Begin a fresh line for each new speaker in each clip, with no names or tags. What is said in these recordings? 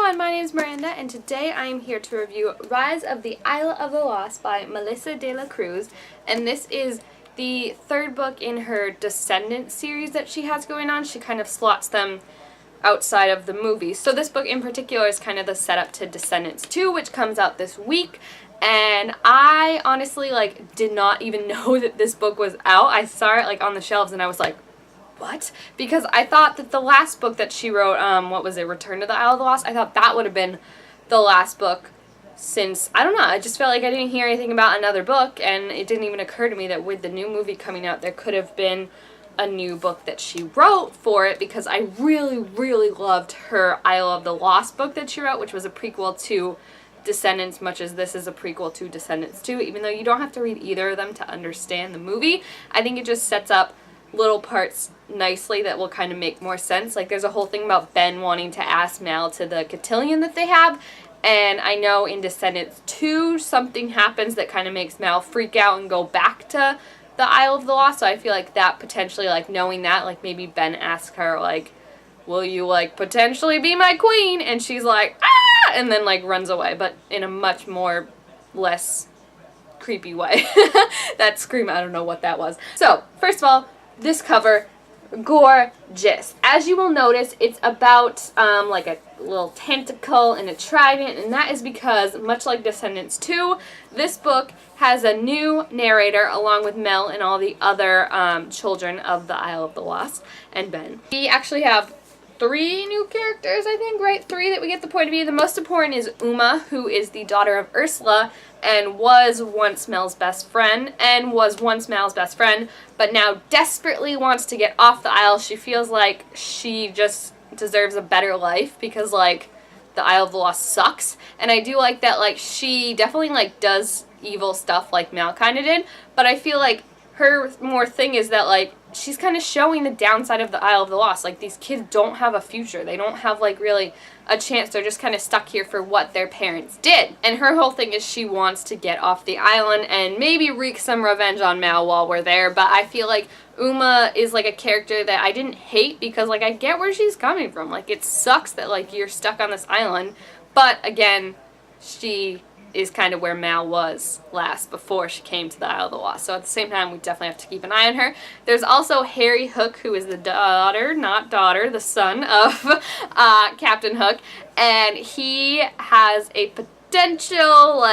everyone, my name is Miranda, and today I am here to review Rise of the Isle of the Lost by Melissa de la Cruz, and this is the third book in her Descendants series that she has going on. She kind of slots them outside of the movies. So this book in particular is kind of the setup to Descendants 2, which comes out this week, and I honestly did not even know that this book was out. I saw it on the shelves and I was like, what? Because I thought that the last book that she wrote, what was it, Return to the Isle of the Lost? I thought that would have been the last book since, I don't know, I just felt like I didn't hear anything about another book, and it didn't even occur to me that with the new movie coming out, there could have been a new book that she wrote for it, because I really, really loved her Isle of the Lost book that she wrote, which was a prequel to Descendants, much as this is a prequel to Descendants 2, even though you don't have to read either of them to understand the movie. I think it just sets up little parts nicely that will kind of make more sense. There's a whole thing about Ben wanting to ask Mal to the cotillion that they have, and I know in Descendants 2 something happens that kind of makes Mal freak out and go back to the Isle of the Lost, so I feel like that potentially, knowing that, maybe Ben asks her, will you, potentially be my queen? And she's like, ah! And then, runs away, but in a much more less creepy way. That scream, I don't know what that was. So, first of all, this cover, gorgeous. As you will notice, it's about a little tentacle and a trident, and that is because, much like Descendants 2, this book has a new narrator along with Mel and all the other children of the Isle of the Lost and Ben. We actually have 3 new characters, I think, right? 3 that we get the point of view. The most important is Uma, who is the daughter of Ursula and was once Mel's best friend, but now desperately wants to get off the Isle. She feels like she just deserves a better life because, the Isle of the Lost sucks. And I do like that, she definitely, does evil stuff like Mel kind of did, but I feel like her more thing is that, she's kind of showing the downside of the Isle of the Lost. These kids don't have a future. They don't have, really a chance. They're just kind of stuck here for what their parents did. And her whole thing is she wants to get off the island and maybe wreak some revenge on Mal while we're there. But I feel like Uma is, a character that I didn't hate because, I get where she's coming from. It sucks that, you're stuck on this island. But, again, she is kind of where Mal was last before she came to the Isle of the Lost. So at the same time, we definitely have to keep an eye on her. There's also Harry Hook, who is the the son of Captain Hook, and he has a potential,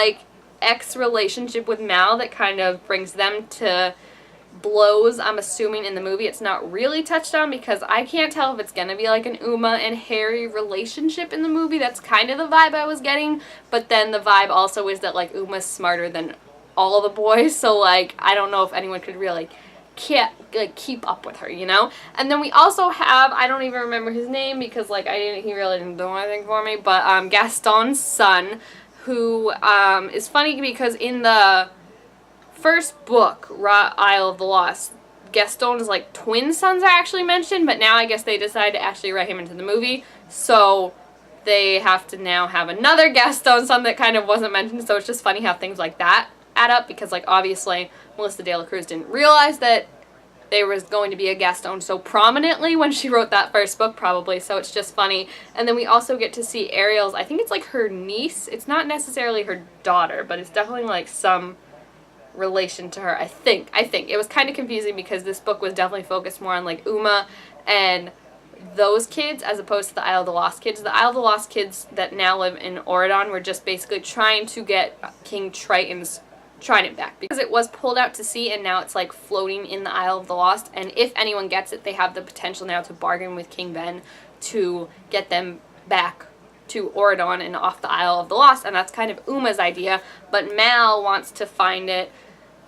ex-relationship with Mal that kind of brings them to blows, I'm assuming, in the movie. It's not really touched on because I can't tell if it's going to be an Uma and Harry relationship in the movie. That's kind of the vibe I was getting, but then the vibe also is that, Uma's smarter than all of the boys, so, I don't know if anyone could really keep up with her, you know? And then we also have, I don't even remember his name because, he really didn't do anything for me, but Gaston's son, who is funny because in the first book, Isle of the Lost, Gaston's twin sons are actually mentioned, but now I guess they decided to actually write him into the movie, so they have to now have another Gaston son that kind of wasn't mentioned. So it's just funny how things like that add up because, obviously Melissa de la Cruz didn't realize that there was going to be a Gaston so prominently when she wrote that first book, probably, so it's just funny. And then we also get to see Ariel's, I think it's her niece. It's not necessarily her daughter, but it's definitely some relation to her, I think. It was kind of confusing because this book was definitely focused more on Uma and those kids as opposed to the Isle of the Lost kids. The Isle of the Lost kids that now live in Oridon were just basically trying to get King Triton's trident back because it was pulled out to sea and now it's floating in the Isle of the Lost, and if anyone gets it, they have the potential now to bargain with King Ben to get them back to Oridon and off the Isle of the Lost, and that's kind of Uma's idea, but Mal wants to find it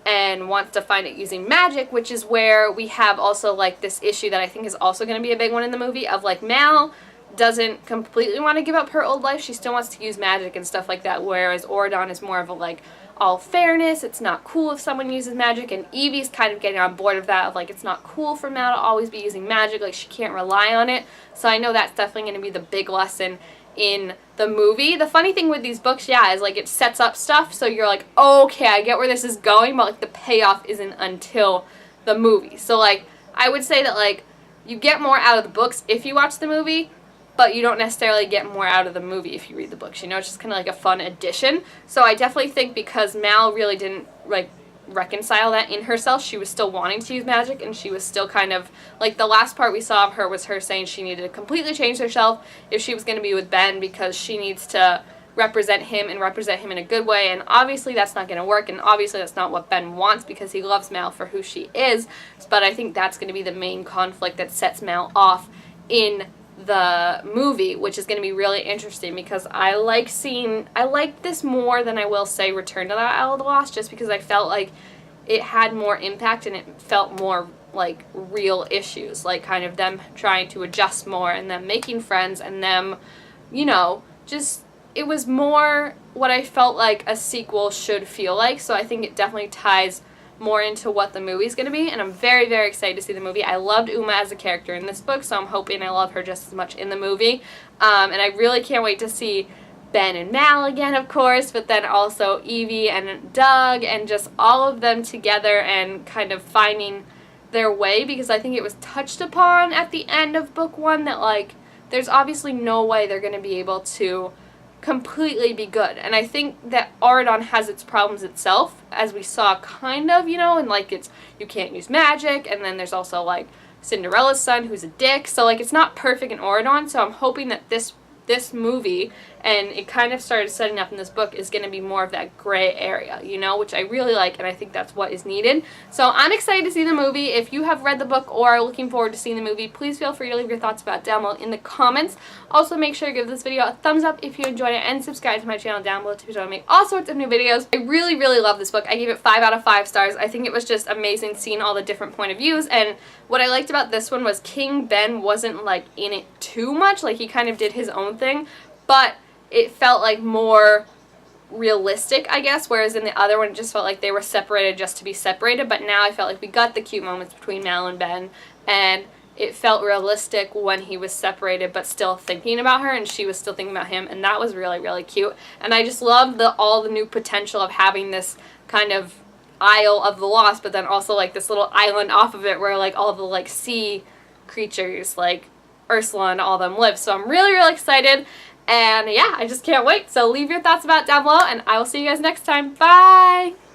and wants to find it using magic, which is where we have also this issue that I think is also going to be a big one in the movie of Mal doesn't completely want to give up her old life. She still wants to use magic and stuff like that, whereas Oridon is more of a all fairness, it's not cool if someone uses magic, and Evie's kind of getting on board of that of it's not cool for Mal to always be using magic, she can't rely on it. So I know that's definitely going to be the big lesson in the movie. The funny thing with these books, is it sets up stuff, so you're okay, I get where this is going, but the payoff isn't until the movie. So I would say that you get more out of the books if you watch the movie, but you don't necessarily get more out of the movie if you read the books. You know, it's just kind of like a fun addition. So I definitely think because Mal really didn't, like, reconcile that in herself, she was still wanting to use magic, and she was still kind of, like, the last part we saw of her was her saying she needed to completely change herself if she was going to be with Ben, because she needs to represent him and represent him in a good way, and obviously that's not going to work, and obviously that's not what Ben wants because he loves Mal for who she is, but I think that's going to be the main conflict that sets Mal off in the movie, which is going to be really interesting because I like this more than I will say Return to the Isle of the Lost, just because I felt like it had more impact and it felt more like real issues, like kind of them trying to adjust more and them making friends and them, you know, just, it was more what I felt like a sequel should feel like, so I think it definitely ties more into what the movie's going to be, and I'm very, very excited to see the movie. I loved Uma as a character in this book, so I'm hoping I love her just as much in the movie, and I really can't wait to see Ben and Mal again, of course, but then also Evie and Doug, and just all of them together and kind of finding their way, because I think it was touched upon at the end of book 1 that, like, there's obviously no way they're going to be able to completely be good, and I think that Auradon has its problems itself, as we saw kind of, you know, and like it's, you can't use magic, and then there's also like Cinderella's son who's a dick, so like it's not perfect in Auradon, so I'm hoping that this movie, and it kind of started setting up in this book, is going to be more of that gray area, you know, which I really like, and I think that's what is needed. So I'm excited to see the movie. If you have read the book or are looking forward to seeing the movie, please feel free to leave your thoughts about it down below in the comments. Also, make sure to give this video a thumbs up if you enjoyed it, and subscribe to my channel down below to make all sorts of new videos. I really, really love this book. I gave it 5 out of 5 stars. I think it was just amazing seeing all the different point of views, and what I liked about this one was King Ben wasn't like in it too much, like he kind of did his own thing, but it felt like more realistic, I guess, whereas in the other one it just felt like they were separated just to be separated, but now I felt like we got the cute moments between Mal and Ben, and it felt realistic when he was separated but still thinking about her and she was still thinking about him, and that was really, really cute. And I just love all the new potential of having this kind of Isle of the Lost, but then also like this little island off of it where like all the like sea creatures like Ursula and all them live. So I'm really, really excited. And yeah, I just can't wait. So leave your thoughts about it down below, and I will see you guys next time. Bye!